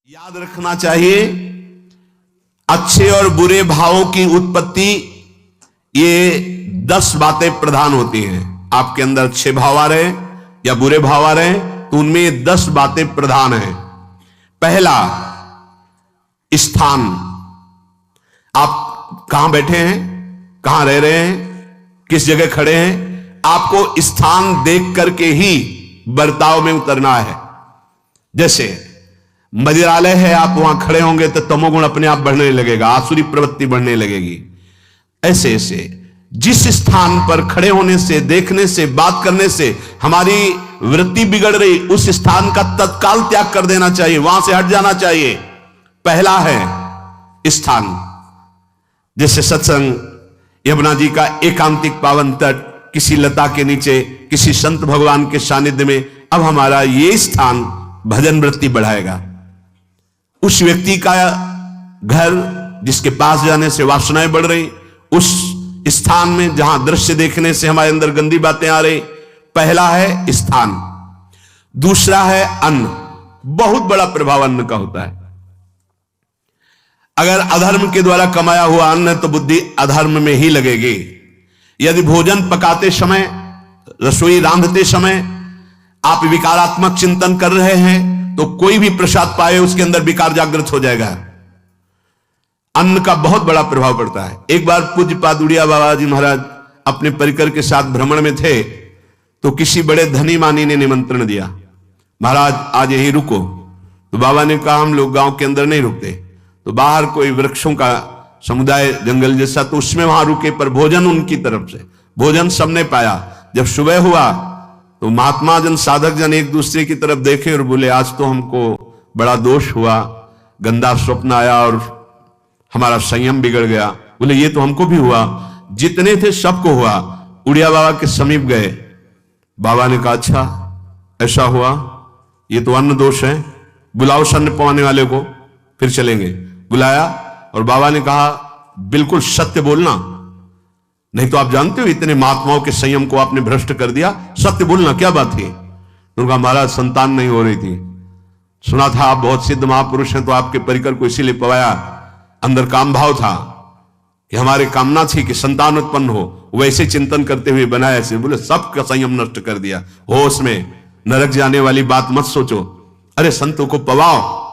याद रखना चाहिए, अच्छे और बुरे भावों की उत्पत्ति, ये 10 बातें प्रधान होती हैं। आपके अंदर अच्छे भाव आ रहे या बुरे भाव आ रहे हैं तो उनमें ये 10 बातें प्रधान हैं। पहला, स्थान। आप कहां बैठे हैं, कहां रह रहे हैं, किस जगह खड़े हैं, आपको स्थान देख करके ही बर्ताव में उतरना है। जैसे मंदिरालय है, आप वहां खड़े होंगे तो तमोगुण अपने आप बढ़ने लगेगा, आसुरी प्रवृत्ति बढ़ने लगेगी। ऐसे ऐसे जिस स्थान पर खड़े होने से, देखने से, बात करने से हमारी वृत्ति बिगड़ रही, उस स्थान का तत्काल त्याग कर देना चाहिए, वहां से हट जाना चाहिए। पहला है स्थान। जैसे सत्संग, यमुना जी का एकांतिक पावन तट, किसी लता के नीचे, किसी संत भगवान के सानिध्य में, अब हमारा ये स्थान भजन वृत्ति बढ़ाएगा। उस व्यक्ति का घर जिसके पास जाने से वासनाएं बढ़ रही, उस स्थान में जहां दृश्य देखने से हमारे अंदर गंदी बातें आ रही, पहला है स्थान। दूसरा है अन्न। बहुत बड़ा प्रभाव अन्न का होता है। अगर अधर्म के द्वारा कमाया हुआ अन्न है तो बुद्धि अधर्म में ही लगेगी। यदि भोजन पकाते समय, रसोई रांधते समय आप विकारात्मक चिंतन कर रहे हैं तो कोई भी प्रसाद पाए उसके अंदर विकार जागृत हो जाएगा। अन्न का बहुत बड़ा प्रभाव पड़ता है। एक बार पूज्य पाद उड़िया बाबा जी महाराज अपने परिकर के साथ भ्रमण में थे तो किसी बड़े धनी मानी ने निमंत्रण दिया, महाराज आज यहीं रुको। तो बाबा ने कहा हम लोग गांव के अंदर नहीं रुकते, तो बाहर कोई वृक्षों का समुदाय, जंगल जैसा, तो उसमें वहां रुके, पर भोजन उनकी तरफ से, भोजन सबने पाया। जब सुबह हुआ तो महात्मा जन, साधक जन एक दूसरे की तरफ देखे और बोले आज तो हमको बड़ा दोष हुआ, गंदा स्वप्न आया और हमारा संयम बिगड़ गया। बोले ये तो हमको भी हुआ, जितने थे सबको हुआ। उड़िया बाबा के समीप गए, बाबा ने कहा अच्छा ऐसा हुआ, ये तो अन्न दोष है, बुलाओ सन्न पवाने वाले को, फिर चलेंगे। बुलाया और बाबा ने कहा बिल्कुल सत्य बोलना, नहीं तो आप जानते हो इतने महात्माओं के संयम को आपने भ्रष्ट कर दिया, सत्य बोलना क्या बात थी। उनका महाराज संतान नहीं हो रही थी, सुना था आप बहुत सिद्ध महापुरुष हैं तो आपके परिकर को इसीलिए पवाया, अंदर काम भाव था कि हमारे कामना थी कि संतान उत्पन्न हो, वैसे चिंतन करते हुए बनाया ऐसे। बोले सबका संयम नष्ट कर दिया, होश में, नरक जाने वाली बात मत सोचो। अरे संतों को पवाओ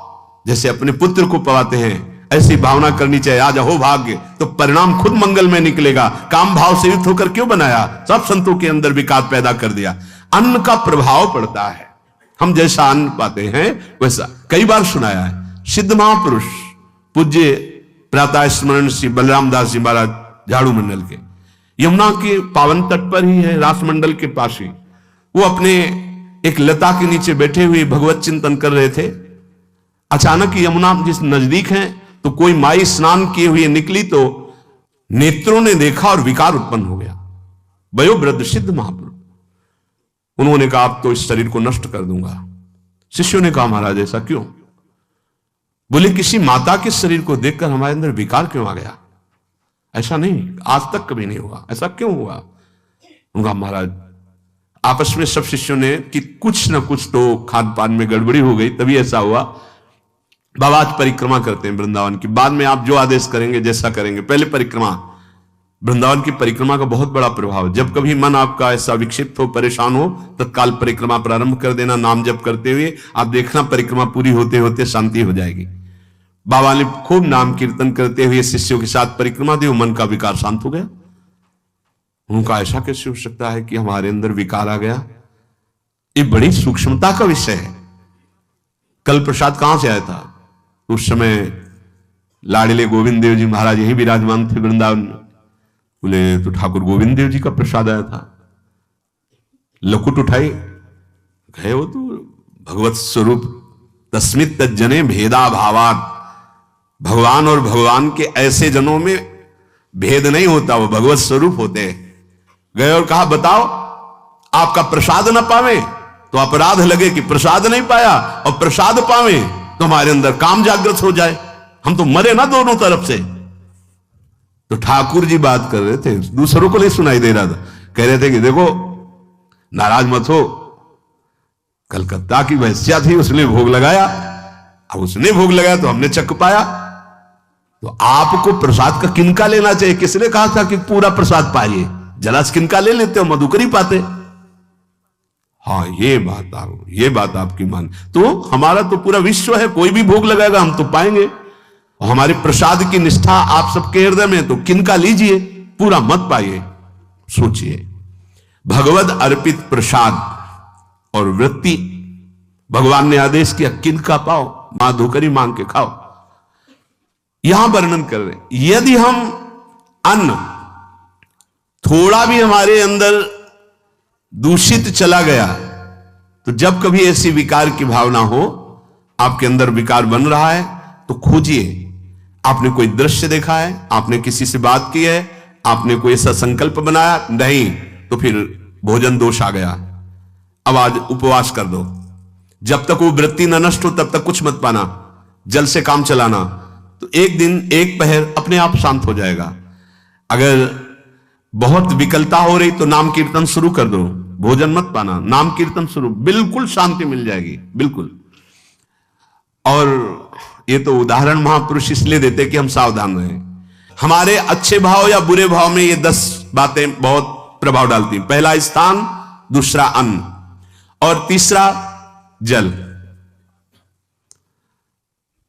जैसे अपने पुत्र को पवाते हैं, ऐसी भावना करनी चाहिए। आज हो भाग्य तो परिणाम खुद मंगल में निकलेगा। काम भाव से युक्त होकर क्यों बनाया, सब संतों के अंदर विकार पैदा कर दिया। अन्न का प्रभाव पड़ता है, हम जैसा अन्न पाते हैं वैसा। कई बार सुनाया है, सिद्ध महापुरुष पूज्य प्रातः स्मरण श्री बलराम दास जी महाराज झाड़ू मंडल के, यमुना के पावन तट पर ही है, रासमंडल के पास ही, वो अपने एक लता के नीचे बैठे हुए भगवत चिंतन कर रहे थे। अचानक यमुना जिस नजदीक है तो कोई माई स्नान किए हुए निकली तो नेत्रों ने देखा और विकार उत्पन्न हो गया। वयोवृद्ध सिद्ध महापुरुष, उन्होंने कहा आप तो इस शरीर को नष्ट कर दूंगा। शिष्यों ने कहा महाराज ऐसा क्यों? बोले किसी माता के शरीर को देखकर हमारे अंदर विकार क्यों आ गया? ऐसा नहीं, आज तक कभी नहीं हुआ, ऐसा क्यों हुआ? उनका महाराज आपस में सब शिष्यों ने कि कुछ ना कुछ तो खान पान में गड़बड़ी हो गई तभी ऐसा हुआ। बाबा आज परिक्रमा करते हैं वृंदावन की, बाद में आप जो आदेश करेंगे जैसा करेंगे, पहले परिक्रमा। वृंदावन की परिक्रमा का बहुत बड़ा प्रभाव। जब कभी मन आपका ऐसा विक्षिप्त हो, परेशान हो, तत्काल परिक्रमा प्रारंभ कर देना, नाम जप करते हुए। आप देखना परिक्रमा पूरी होते होते शांति हो जाएगी। बाबा ने खूब नाम कीर्तन करते हुए शिष्यों के साथ परिक्रमा दी, मन का विकार शांत हो गया। उनका ऐसा कैसे हो सकता है कि हमारे अंदर विकार आ गया? ये बड़ी सूक्ष्मता का विषय है। कल प्रसाद कहां से आया था? उस समय लाडले गोविंद देव जी महाराज यही विराजमान थे वृंदावन में। बोले तो ठाकुर गोविंद देव जी का प्रसाद आया था। लकुट उठाई, गए वो तो भगवत स्वरूप तस्मित तज्जने भेदा भावात। भगवान और भगवान के ऐसे जनों में भेद नहीं होता, वो भगवत स्वरूप होते हैं। गए और कहा बताओ आपका प्रसाद न पावे तो अपराध लगे कि प्रसाद नहीं पाया, और प्रसाद पावे तो हमारे अंदर काम जागृत हो जाए, हम तो मरे ना दोनों तरफ से। तो ठाकुर जी बात कर रहे थे, दूसरों को नहीं सुनाई दे रहा था। कह रहे थे कि देखो नाराज मत हो, कलकत्ता की वैश्या थी, उसने भोग लगाया, अब उसने भोग लगाया तो हमने चख पाया। तो आपको प्रसाद का किनका लेना चाहिए? किसने कहा था कि पूरा प्रसाद पाइए? जरा किनका ले लेते हो, मधुकरी पाते। हाँ, ये बात आपकी मान। तो हमारा तो पूरा विश्व है, कोई भी भोग लगाएगा हम तो पाएंगे। और हमारे प्रसाद की निष्ठा आप सबके हृदय में, तो किनका लीजिए, पूरा मत पाइए। सोचिए, भगवद अर्पित प्रसाद और वृत्ति, भगवान ने आदेश किया किनका पाओ, माधुकरी मांग के खाओ। यहां वर्णन कर रहे, यदि हम अन्न थोड़ा भी हमारे अंदर दूषित चला गया, तो जब कभी ऐसी विकार की भावना हो, आपके अंदर विकार बन रहा है, तो खोजिए। आपने कोई दृश्य देखा है, आपने किसी से बात की है, आपने कोई ऐसा संकल्प बनाया, नहीं, तो फिर भोजन दोष आ गया। अब आज उपवास कर दो, जब तक वो वृत्ति न नष्ट हो तब तक कुछ मत पाना, जल से काम चलाना, तो एक दिन एक पहर अपने आप शांत हो जाएगा। अगर बहुत विकलता हो रही तो नाम कीर्तन शुरू कर दो, भोजन मत पाना, नाम कीर्तन शुरू, बिल्कुल शांति मिल जाएगी, बिल्कुल। और ये तो उदाहरण महापुरुष इसलिए देते कि हम सावधान रहें। हमारे अच्छे भाव या बुरे भाव में ये 10 बातें बहुत प्रभाव डालती हैं। पहला स्थान, दूसरा अन्न, और तीसरा जल।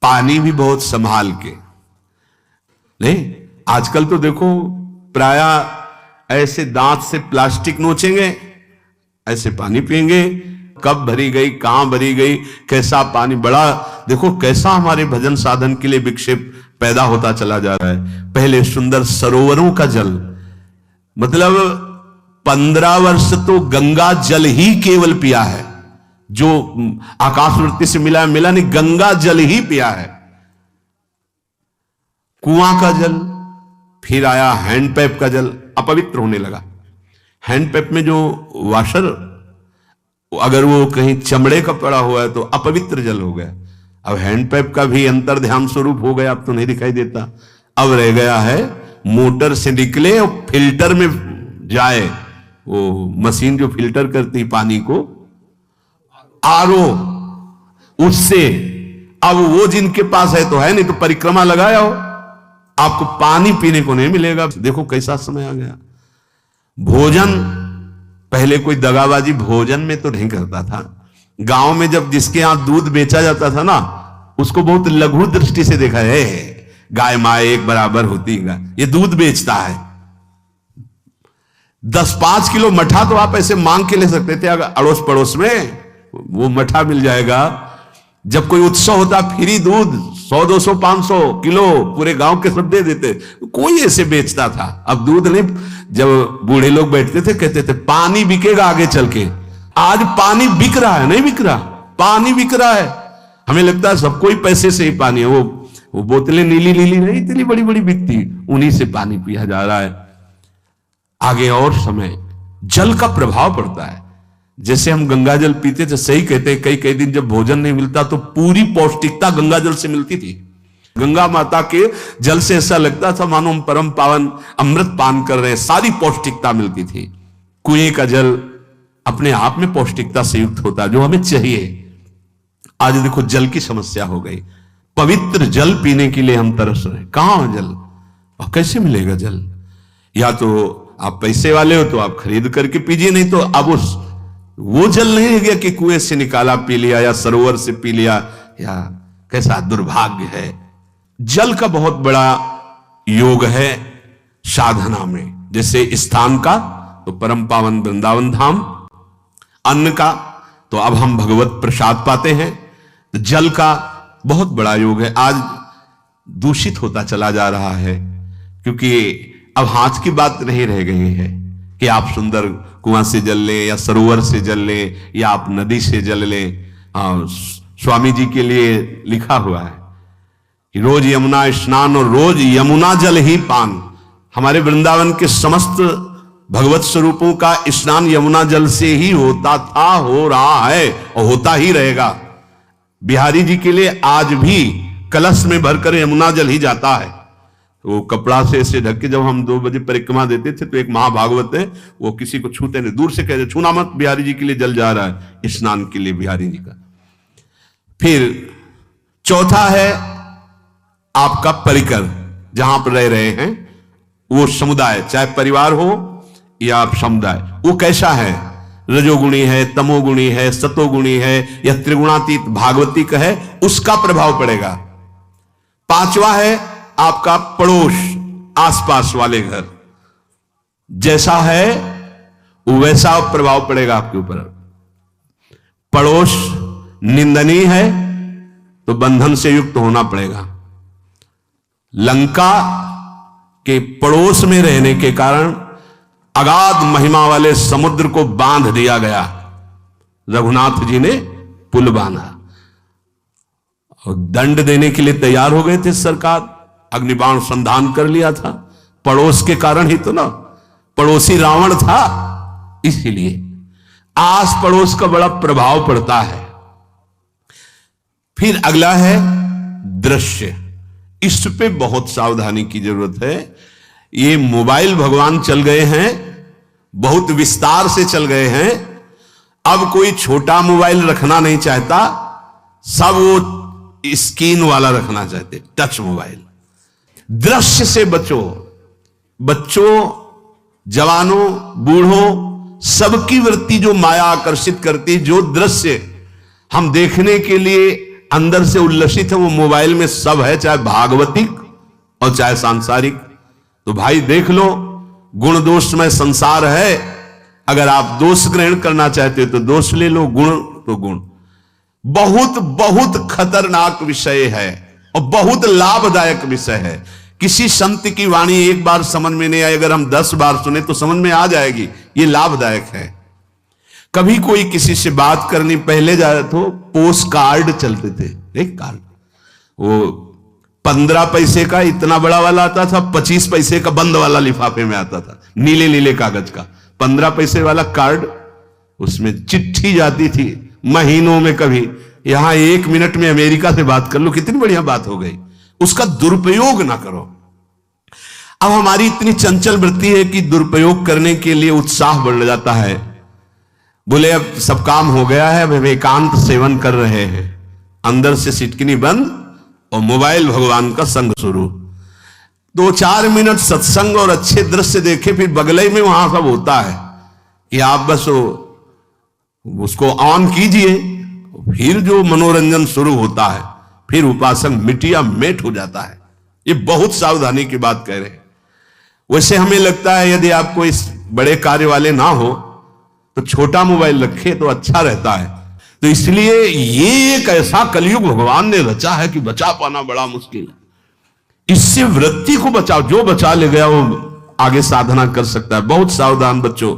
पानी भी बहुत संभाल के, नहीं आजकल तो देखो प्राय ऐसे दांत से प्लास्टिक नोचेंगे, ऐसे पानी पिएंगे, कब भरी गई, कहां भरी गई, कैसा पानी। बड़ा देखो कैसा हमारे भजन साधन के लिए विक्षेप पैदा होता चला जा रहा है। पहले सुंदर सरोवरों का जल, मतलब 15 वर्ष तो गंगा जल ही केवल पिया है, जो आकाशवृत्ति से मिला नहीं, गंगा जल ही पिया है। कुआं का जल, फिर आया हैंडपैप का जल, अपवित्र होने लगा। हैंडपैप में जो वाशर, अगर वो कहीं चमड़े का पड़ा हुआ है तो अपवित्र जल हो गया। अब हैंडपैप का भी अंतर ध्यान स्वरूप हो गया, अब तो नहीं दिखाई देता। अब रह गया है मोटर से निकले और फिल्टर में जाए, वो मशीन जो फिल्टर करती पानी को, आरओ, उससे। अब वो जिनके पास है तो है, नहीं तो परिक्रमा लगाया हो, आपको पानी पीने को नहीं मिलेगा। देखो कैसा समय आ गया। भोजन, पहले कोई दगाबाजी भोजन में तो नहीं करता था। गांव में जब जिसके यहां दूध बेचा जाता था ना, उसको बहुत लघु दृष्टि से देखा है, गाय माए एक बराबर होती है, ये दूध बेचता है। 10-5 किलो मठा तो आप ऐसे मांग के ले सकते थे, अगर अड़ोस पड़ोस में वो मठा मिल जाएगा। जब कोई उत्सव होता, फ्री दूध 100-200 500 किलो पूरे गांव के सब दे देते, कोई ऐसे बेचता था। अब दूध नहीं, जब बूढ़े लोग बैठते थे कहते थे पानी बिकेगा आगे चल के। आज पानी बिक रहा है, नहीं बिक रहा, पानी बिक रहा है। हमें लगता है सबको ही पैसे से ही पानी है, वो बोतलें नीली नीली नहीं, इतनी बड़ी बड़ी बिकती, उन्हीं से पानी पिया जा रहा है। आगे और समय जल का प्रभाव पड़ता है। जैसे हम गंगा जल पीते थे, सही कहते हैं, कई कई दिन जब भोजन नहीं मिलता तो पूरी पौष्टिकता गंगा जल से मिलती थी। गंगा माता के जल से ऐसा लगता था मानो हम परम पावन अमृत पान कर रहे हैं, सारी पौष्टिकता मिलती थी। कुएं का जल अपने आप में पौष्टिकता से युक्त होता, जो हमें चाहिए। आज देखो जल की समस्या हो गई, पवित्र जल पीने के लिए हम तरस रहे, कहां जल और कैसे मिलेगा जल? या तो आप पैसे वाले हो तो आप खरीद करके पीजिए, नहीं तो अब वो जल नहीं है गया कि कुएं से निकाला पी लिया या सरोवर से पी लिया, या कैसा दुर्भाग्य है। जल का बहुत बड़ा योग है साधना में। जैसे स्थान का तो परम पावन वृंदावन धाम, अन्न का तो अब हम भगवत प्रसाद पाते हैं, तो जल का बहुत बड़ा योग है। आज दूषित होता चला जा रहा है, क्योंकि अब हाथ की बात नहीं रह गई है कि आप सुंदर कुआं से जल लें या सरोवर से जल लें या आप नदी से जल लें। स्वामी जी के लिए लिखा हुआ है कि रोज यमुना स्नान और रोज यमुना जल ही पान। हमारे वृंदावन के समस्त भगवत स्वरूपों का स्नान यमुना जल से ही होता था, हो रहा है और होता ही रहेगा। बिहारी जी के लिए आज भी कलश में भरकर यमुना जल ही जाता है। वो कपड़ा से ऐसे ढक के, जब हम 2 बजे परिक्रमा देते थे तो एक महाभागवत है, वो किसी को छूते नहीं, दूर से कहते छूना मत, बिहारी जी के लिए जल जा रहा है स्नान के लिए बिहारी जी का। फिर चौथा है आपका परिकर, जहां पर रह रहे हैं वो समुदाय, चाहे परिवार हो या आप समुदाय, वो कैसा है, रजोगुणी है, तमोगुणी है, सतोगुणी है या त्रिगुणातीत भागवतिक है, उसका प्रभाव पड़ेगा। पांचवा है आपका पड़ोस, आसपास वाले घर, जैसा है वैसा प्रभाव पड़ेगा आपके ऊपर। पड़ोस निंदनीय है तो बंधन से युक्त होना पड़ेगा। लंका के पड़ोस में रहने के कारण अगाध महिमा वाले समुद्र को बांध दिया गया, रघुनाथ जी ने पुल बांधा और दंड देने के लिए तैयार हो गए थे सरकार, अग्निबाण संधान कर लिया था, पड़ोस के कारण ही तो ना, पड़ोसी रावण था, इसीलिए आस पड़ोस का बड़ा प्रभाव पड़ता है। फिर अगला है दृश्य, इस पे बहुत सावधानी की जरूरत है। ये मोबाइल भगवान चल गए हैं, बहुत विस्तार से चल गए हैं, अब कोई छोटा मोबाइल रखना नहीं चाहता, सब वो स्क्रीन वाला रखना चाहते, टच मोबाइल। दृश्य से बचो, बच्चों, जवानों, बूढ़ों, सबकी वृत्ति जो माया आकर्षित करती, जो दृश्य हम देखने के लिए अंदर से उल्लसित है, वो मोबाइल में सब है, चाहे भागवतिक और चाहे सांसारिक। तो भाई देख लो, गुण दोष में संसार है, अगर आप दोष ग्रहण करना चाहते हो तो दोष ले लो, गुण तो गुण। बहुत बहुत खतरनाक विषय है और बहुत लाभदायक विषय है। किसी संत की वाणी एक बार समझ में नहीं आई, अगर हम 10 बार सुने तो समझ में आ जाएगी, ये लाभदायक है। कभी कोई किसी से बात करनी, पहले जाए तो पोस्ट कार्ड चलते थे, एक कार्ड, वो 15 पैसे का इतना बड़ा वाला आता था, 25 पैसे का बंद वाला लिफाफे में आता था, नीले नीले कागज का 15 पैसे वाला कार्ड, उसमें चिट्ठी जाती थी महीनों में। कभी यहां 1 मिनट में अमेरिका से बात कर लो, कितनी बढ़िया बात हो गई। उसका दुरुपयोग ना करो। अब हमारी इतनी चंचल वृत्ति है कि दुरुपयोग करने के लिए उत्साह बढ़ जाता है, बोले अब सब काम हो गया है, अब हम एकांत सेवन कर रहे हैं, अंदर से सिटकिनी बंद और मोबाइल भगवान का संग शुरू। 2-4 मिनट सत्संग और अच्छे दृश्य देखे, फिर बगले में वहां सब होता है कि आप बस उसको ऑन कीजिए, फिर जो मनोरंजन शुरू होता है, फिर उपासक मिटिया मेट हो जाता है। ये बहुत सावधानी की बात कह रहे हैं। वैसे हमें लगता है यदि आपको इस बड़े कार्य वाले ना हो तो छोटा मोबाइल रखे तो अच्छा रहता है। तो इसलिए ये एक ऐसा कलयुग भगवान ने रचा है कि बचा पाना बड़ा मुश्किल है। इससे वृत्ति को बचाओ, जो बचा ले गया वो आगे साधना कर सकता है। बहुत सावधान बच्चों,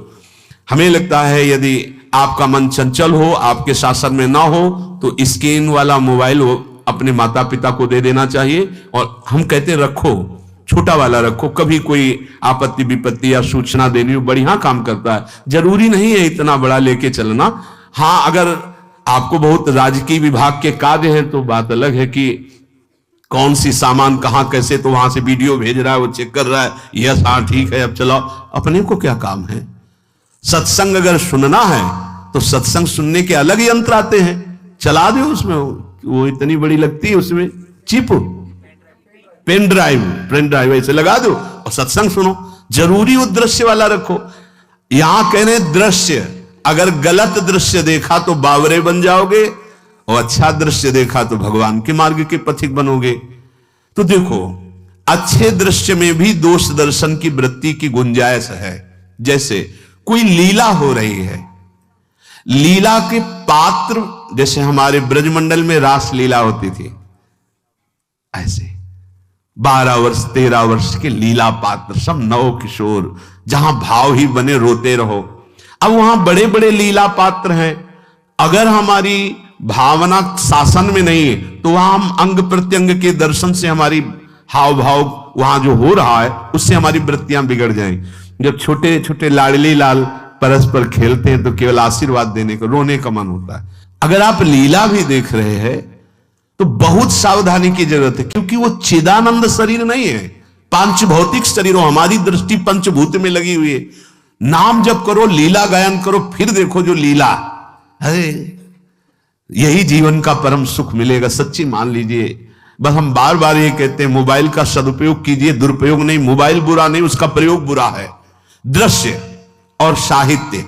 हमें लगता है यदि आपका मन चंचल हो, आपके शासन में ना हो, तो स्क्रीन वाला मोबाइल वो अपने माता पिता को दे देना चाहिए। और हम कहते हैं रखो, छोटा वाला रखो, कभी कोई आपत्ति विपत्ति या सूचना देनी हो, बढ़िया काम करता है। जरूरी नहीं है इतना बड़ा लेके चलना। हाँ, अगर आपको बहुत राजकीय विभाग के कार्य हैं तो बात अलग है कि कौन सी सामान कहां कैसे, तो वहां से वीडियो भेज रहा है, वो चेक कर रहा है, यस हाँ ठीक है अब चलाओ। अपने को क्या काम है? सत्संग अगर सुनना है तो सत्संग सुनने के अलग यंत्र आते हैं, चला दो उसमें, वो इतनी बड़ी लगती है, उसमें चिप, पेन ड्राइव ऐसे लगा दो और सत्संग सुनो। जरूरी वो दृश्य वाला रखो। यहां कह रहे दृश्य, अगर गलत दृश्य देखा तो बावरे बन जाओगे और अच्छा दृश्य देखा तो भगवान के मार्ग के पथिक बनोगे। तो देखो, अच्छे दृश्य में भी दोष दर्शन की वृत्ति की गुंजाइश है। जैसे कोई लीला हो रही है, लीला के पात्र, जैसे हमारे ब्रजमंडल में रास लीला होती थी, ऐसे 12 वर्ष 13 वर्ष के लीला पात्र, सब नव किशोर, जहां भाव ही बने रोते रहो। अब वहां बड़े बड़े लीला पात्र हैं, अगर हमारी भावना शासन में नहीं है तो वहां हम अंग प्रत्यंग के दर्शन से हमारी हाव भाव वहां जो हो रहा है उससे हमारी वृत्तियां बिगड़ जाएंगी। जब छोटे छोटे लाडली लाल परस्पर खेलते हैं तो केवल आशीर्वाद देने को, रोने का मन होता है। अगर आप लीला भी देख रहे हैं तो बहुत सावधानी की जरूरत है, क्योंकि वो चिदानंद शरीर नहीं है, पांच भौतिक शरीर। हमारी दृष्टि पंचभूत में लगी हुई है। नाम जप करो, लीला गायन करो, फिर देखो जो लीला, अरे यही जीवन का परम सुख मिलेगा। सच्ची मान लीजिए। बस हम बार बार ये कहते हैं मोबाइल का सदुपयोग कीजिए, दुरुपयोग नहीं। मोबाइल बुरा नहीं, उसका प्रयोग बुरा है। दृश्य और साहित्य,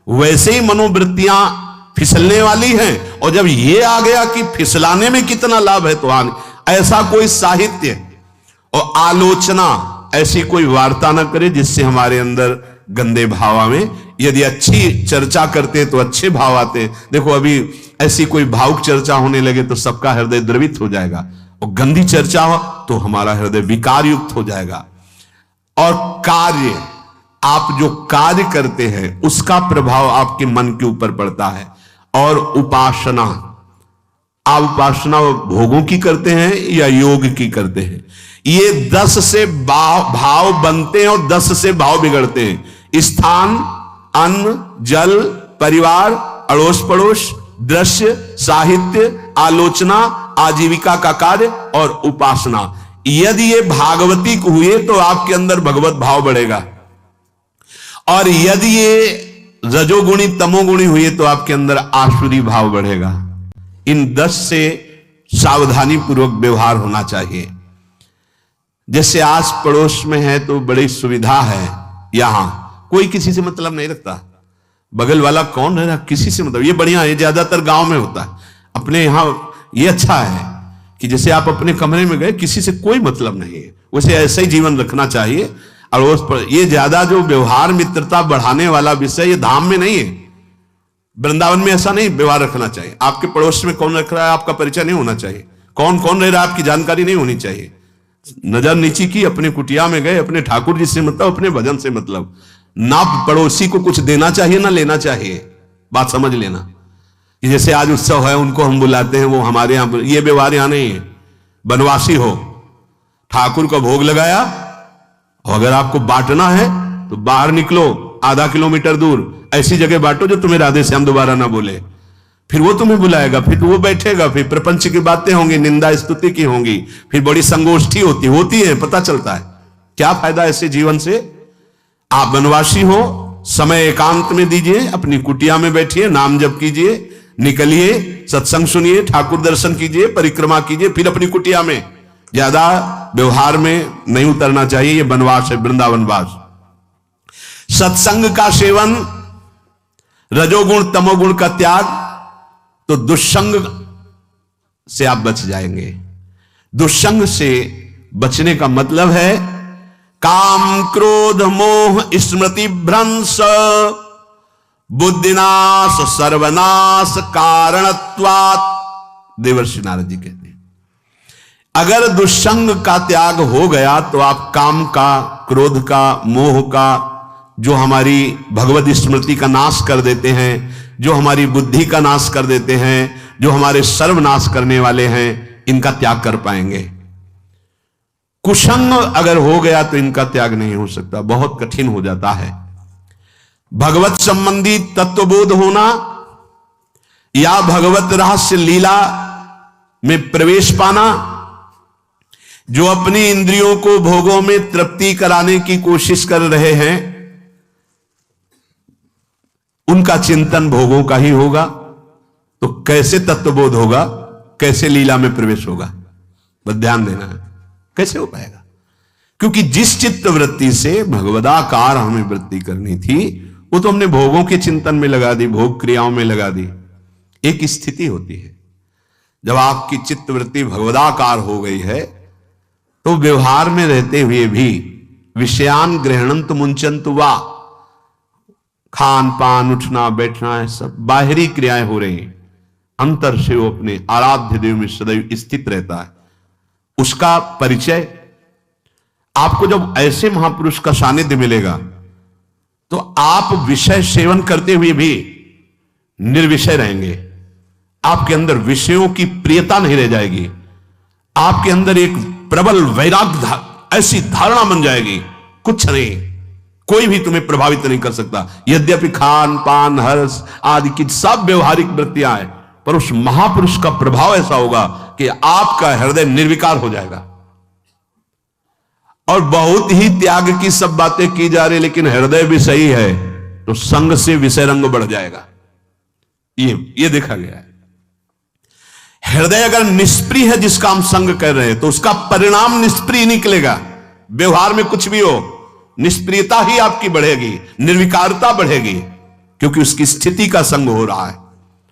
वैसे ही मनोवृत्तियां फिसलने वाली हैं, और जब ये आ गया कि फिसलाने में कितना लाभ है तो हानि, ऐसा कोई साहित्य और आलोचना, ऐसी कोई वार्ता ना करे जिससे हमारे अंदर गंदे भाव आवे। यदि अच्छी चर्चा करते तो अच्छे भाव आते। देखो अभी ऐसी कोई भावुक चर्चा होने लगे तो सबका हृदय द्रवित हो जाएगा, और गंदी चर्चा हो तो हमारा हृदय विकार युक्त हो जाएगा। और कार्य, आप जो कार्य करते हैं उसका प्रभाव आपके मन के ऊपर पड़ता है। और उपासना, आप उपासना भोगों की करते हैं या योग की करते हैं, ये 10 से भाव बनते हैं और 10 से भाव बिगड़ते हैं। स्थान, अन्न, जल, परिवार, अड़ोस पड़ोस, दृश्य, साहित्य, आलोचना, आजीविका का कार्य और उपासना। यदि ये भागवतिक हुए तो आपके अंदर भगवत भाव बढ़ेगा, और यदि ये रजोगुणी तमोगुणी हुए तो आपके अंदर आसुरी भाव बढ़ेगा। इन 10 से सावधानी पूर्वक व्यवहार होना चाहिए। जैसे आस पड़ोस में है तो बड़ी सुविधा है, यहां कोई किसी से मतलब नहीं रखता। बगल वाला कौन है ना, किसी से मतलब, ये बढ़िया है। ज्यादातर गांव में होता है। अपने यहां ये अच्छा है कि जैसे आप अपने कमरे में गए, किसी से कोई मतलब नहीं है। वैसे ऐसा ही जीवन रखना चाहिए। अड़ोस पर ये ज्यादा जो व्यवहार मित्रता बढ़ाने वाला विषय, ये धाम में नहीं है। वृंदावन में ऐसा नहीं व्यवहार रखना चाहिए। आपके पड़ोस में कौन रख रहा है आपका परिचय नहीं होना चाहिए। कौन कौन रह रहा है आपकी जानकारी नहीं होनी चाहिए। नजर नीची की, अपने कुटिया में गए, अपने ठाकुर जी से मतलब, अपने भजन से मतलब। ना पड़ोसी को कुछ देना चाहिए ना लेना चाहिए। बात समझ लेना। जैसे आज उत्सव है, उनको हम बुलाते हैं, वो हमारे यहां, ये व्यवहार यहां नहीं है। बनवासी हो, ठाकुर का भोग लगाया, और अगर आपको बांटना है तो बाहर निकलो, आधा किलोमीटर दूर ऐसी जगह बांटो जो तुम्हें राधे श्याम दोबारा ना बोले। फिर वो तुम्हें बुलाएगा, फिर वो बैठेगा, फिर प्रपंच की बातें होंगी, निंदा स्तुति की होंगी, फिर बड़ी संगोष्ठी होती है, पता चलता है। क्या फायदा ऐसे जीवन से। आप वनवासी हो, समय एकांत में दीजिए, अपनी कुटिया में बैठिए, नाम जप कीजिए, निकलिए, सत्संग सुनिए, ठाकुर दर्शन कीजिए, परिक्रमा कीजिए, फिर अपनी कुटिया में। ज्यादा व्यवहार में नहीं उतरना चाहिए। ये वनवास है, वृंदावनवास। सत्संग का सेवन, रजोगुण तमोगुण का त्याग, तो दुष्संग से आप बच जाएंगे। दुष्संग से बचने का मतलब है काम, क्रोध, मोह, स्मृति भ्रंश, बुद्धिनाश, सर्वनाश, कारणत्वात्। देवर्षि नारद जी कहते हैं, अगर दुष्संग का त्याग हो गया तो आप काम का, क्रोध का, मोह का, जो हमारी भगवत स्मृति का नाश कर देते हैं, जो हमारी बुद्धि का नाश कर देते हैं, जो हमारे सर्वनाश करने वाले हैं, इनका त्याग कर पाएंगे। कुसंग अगर हो गया तो इनका त्याग नहीं हो सकता, बहुत कठिन हो जाता है। भगवत संबंधी तत्वबोध होना या भगवत रहस्य लीला में प्रवेश पाना, जो अपनी इंद्रियों को भोगों में तृप्ति कराने की कोशिश कर रहे हैं, उनका चिंतन भोगों का ही होगा। तो कैसे तत्वबोध होगा, कैसे लीला में प्रवेश होगा, बस ध्यान देना है। कैसे हो पाएगा? क्योंकि जिस चित्त वृत्ति से भगवदाकार हमें वृत्ति करनी थी, वो तो हमने भोगों के चिंतन में लगा दी, भोग क्रियाओं में लगा दी। एक स्थिति होती है जब आपकी चित्त वृत्ति भगवदाकार हो गई है, तो व्यवहार में रहते हुए भी विषयान ग्रहणंत मुंचंत वा, खान पान, उठना बैठना, सब बाहरी क्रियाएं हो रही हैं। अंतर से वो अपने आराध्य देव में सदैव स्थित रहता है। उसका परिचय आपको जब ऐसे महापुरुष का सानिध्य मिलेगा, तो आप विषय सेवन करते हुए भी निर्विषय रहेंगे। आपके अंदर विषयों की प्रियता नहीं रह जाएगी। आपके अंदर एक प्रबल वैराग्य, ऐसी धारणा बन जाएगी, कुछ नहीं, कोई भी तुम्हें प्रभावित नहीं कर सकता। यद्यपि खान पान, हर्ष आदि की सब व्यवहारिक वृत्तियां हैं, पर उस महापुरुष का प्रभाव ऐसा होगा कि आपका हृदय निर्विकार हो जाएगा। और बहुत ही त्याग की सब बातें की जा रही, लेकिन हृदय भी सही है, तो संग से विषय रंग बढ़ जाएगा। ये देखा गया है। हृदय अगर निष्प्रिय है जिसका हम संग कर रहे हैं तो उसका परिणाम निष्प्रिय निकलेगा। व्यवहार में कुछ भी हो, निष्प्रियता ही आपकी बढ़ेगी, निर्विकारता बढ़ेगी, क्योंकि उसकी स्थिति का संग हो रहा है,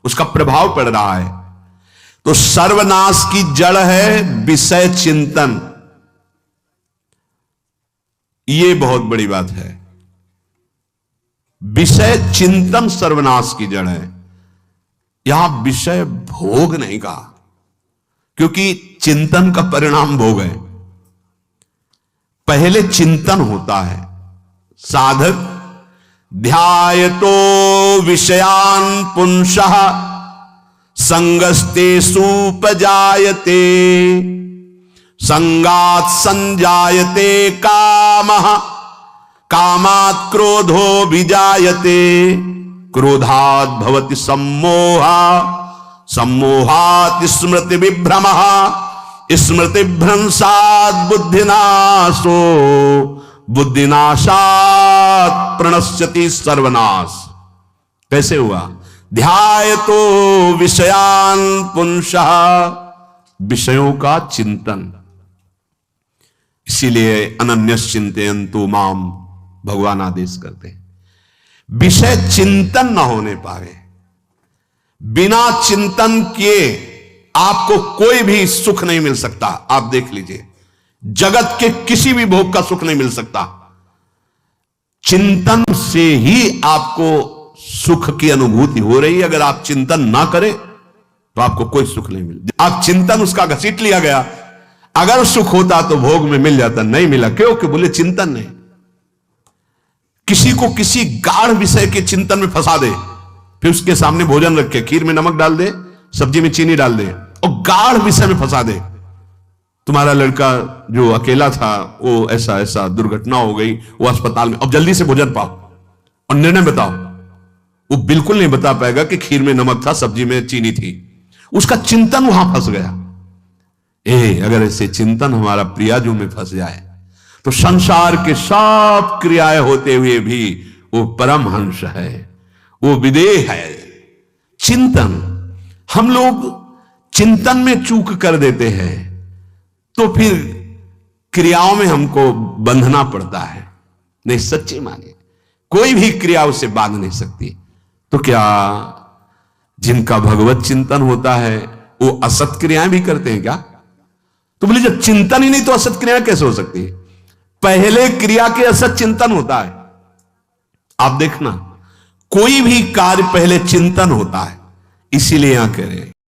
उसका प्रभाव पड़ रहा है। तो सर्वनाश की जड़ है विषय चिंतन। यह बहुत बड़ी बात है। विषय चिंतन सर्वनाश की जड़ है। यहां विषय भोग नहीं कहा, क्योंकि चिंतन का परिणाम भोग है। पहले चिंतन होता है। साधक ध्यायतो विषयान पुंसः संगस्तेषु उपजायते संगात् संजायते कामः कामात् क्रोधो विजायते क्रोधात् भवति सम्मोहः सम्मोहात् स्मृति विभ्रमः स्मृति भ्रंशात् बुद्धिनाशो बुद्धिनाशात् प्रणश्यति सर्वनाश। कैसे हुआ? ध्यायतो विषयान पुंसः, विषयों का चिंतन। इसीलिए अनन्यश्चिन्तयन्तु माम भगवान आदेश करते हैं। विषय चिंतन न होने पाए, बिना चिंतन किए आपको कोई भी सुख नहीं मिल सकता। आप देख लीजिए, जगत के किसी भी भोग का सुख नहीं मिल सकता। चिंतन से ही आपको सुख की अनुभूति हो रही है। अगर आप चिंतन ना करें तो आपको कोई सुख नहीं मिल। आप चिंतन उसका घसीट लिया गया। अगर सुख होता तो भोग में मिल जाता, नहीं मिला। क्यों? कि बोले चिंतन नहीं। किसी को किसी गाढ़ विषय के चिंतन में फंसा दे, फिर उसके सामने भोजन रखे, खीर में नमक डाल दे, सब्जी में चीनी डाल दे और गाढ़ विषय में फंसा दे। तुम्हारा लड़का जो अकेला था वो ऐसा ऐसा दुर्घटना हो गई, वो अस्पताल में, अब जल्दी से भोजन पाओ और निर्णय बताओ। वो बिल्कुल नहीं बता पाएगा कि खीर में नमक था, सब्जी में चीनी थी। उसका चिंतन वहां फंस गया। अगर ऐसे चिंतन हमारा प्रियाजू में फंस जाए तो संसार के सब क्रियाएं होते हुए भी वो परमहंस है, वो विदेह है। चिंतन, हम लोग चिंतन में चूक कर देते हैं तो फिर क्रियाओं में हमको बंधना पड़ता है। नहीं, सच्ची माने कोई भी क्रिया उसे बांध नहीं सकती। तो क्या जिनका भगवत चिंतन होता है वो असत क्रियाएं भी करते हैं क्या? तो बोले जब चिंतन ही नहीं तो असत क्रिया कैसे हो सकती है? पहले क्रिया के असत चिंतन होता है। आप देखना, कोई भी कार्य पहले चिंतन होता है। इसीलिए यहां कह रहे हैं